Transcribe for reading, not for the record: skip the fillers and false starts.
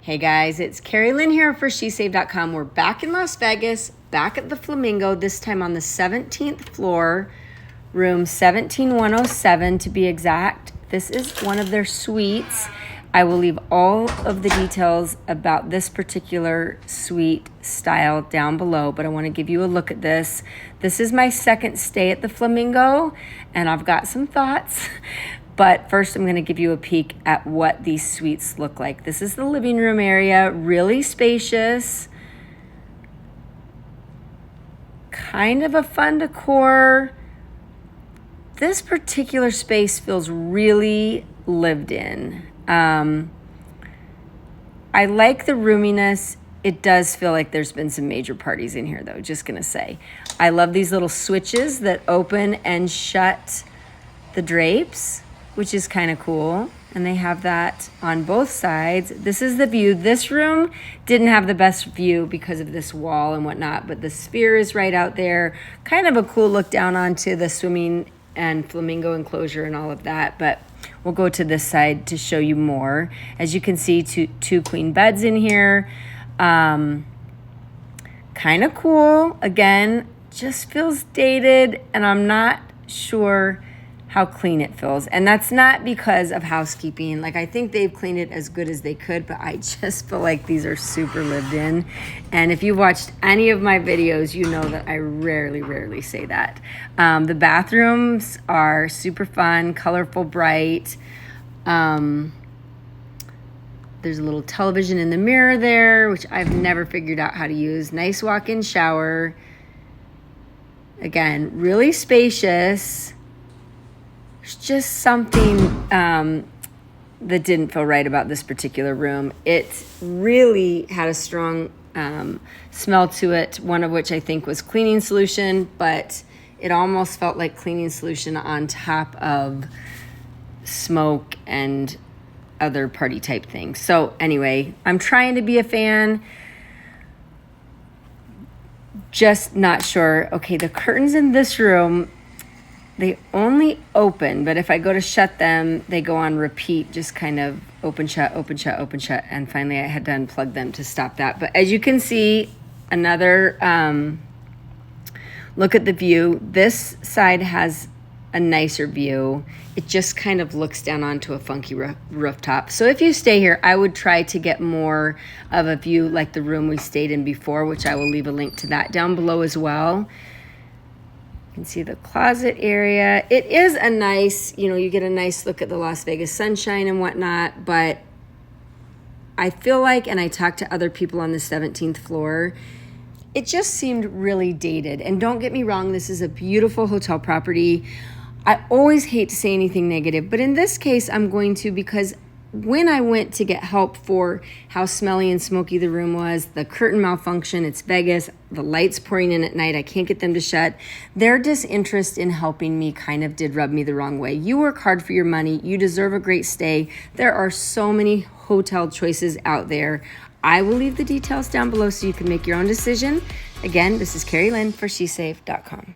Hey guys, it's Carrie Lynn here for SheSave.com. We're back in Las Vegas, back at the Flamingo, this time on the 17th floor, room 17107 to be exact. This is one of their suites. I will leave all of the details about this particular suite style down below, but I want to give you a look at this. This is my second stay at the Flamingo, and I've got some thoughts. But first, I'm going to give you a peek at what these suites look like. This is the living room area, really spacious. Kind of a fun decor. This particular space feels really lived in. I like the roominess. It does feel like there's been some major parties in here, though, just going to say. I love these little switches that open and shut the drapes, which is kind of cool. And they have that on both sides. This is the view. This room didn't have the best view because of this wall and whatnot, but the sphere is right out there. Kind of a cool look down onto the swimming and flamingo enclosure and all of that, but we'll go to this side to show you more. As you can see, two queen beds in here. Kind of cool. Again, just feels dated, and I'm not sure how clean it feels. And that's not because of housekeeping. Like, I think they've cleaned it as good as they could, but I just feel like these are super lived in. And if you've watched any of my videos, you know that I rarely say that. The bathrooms are super fun, colorful, bright. There's a little television in the mirror there, which I've never figured out how to use. Nice walk-in shower. Again, really spacious. There's just something that didn't feel right about this particular room. It really had a strong smell to it, one of which I think was cleaning solution, but it almost felt like cleaning solution on top of smoke and other party type things. So anyway, I'm trying to be a fan, just not sure. Okay, the curtains in this room, they only open, but if I go to shut them, they go on repeat, just kind of open, shut, open, shut, open, shut. And finally, I had to unplug them to stop that. But as you can see, another look at the view. This side has a nicer view. It just kind of looks down onto a funky rooftop. So if you stay here, I would try to get more of a view like the room we stayed in before, which I will leave a link to that down below as well. You can see the closet area. It is a nice, you get a nice look at the Las Vegas sunshine and whatnot, but I feel like, and I talked to other people on the 17th floor, it just seemed really dated. And don't get me wrong, this is a beautiful hotel property. I always hate to say anything negative, but in this case, I'm going to, because when I went to get help for how smelly and smoky the room was, the curtain malfunction, it's Vegas, the lights pouring in at night, I can't get them to shut. Their disinterest in helping me kind of did rub me the wrong way. You work hard for your money. You deserve a great stay. There are so many hotel choices out there. I will leave the details down below so you can make your own decision. Again, this is Carrie Lynn for SheSave.com.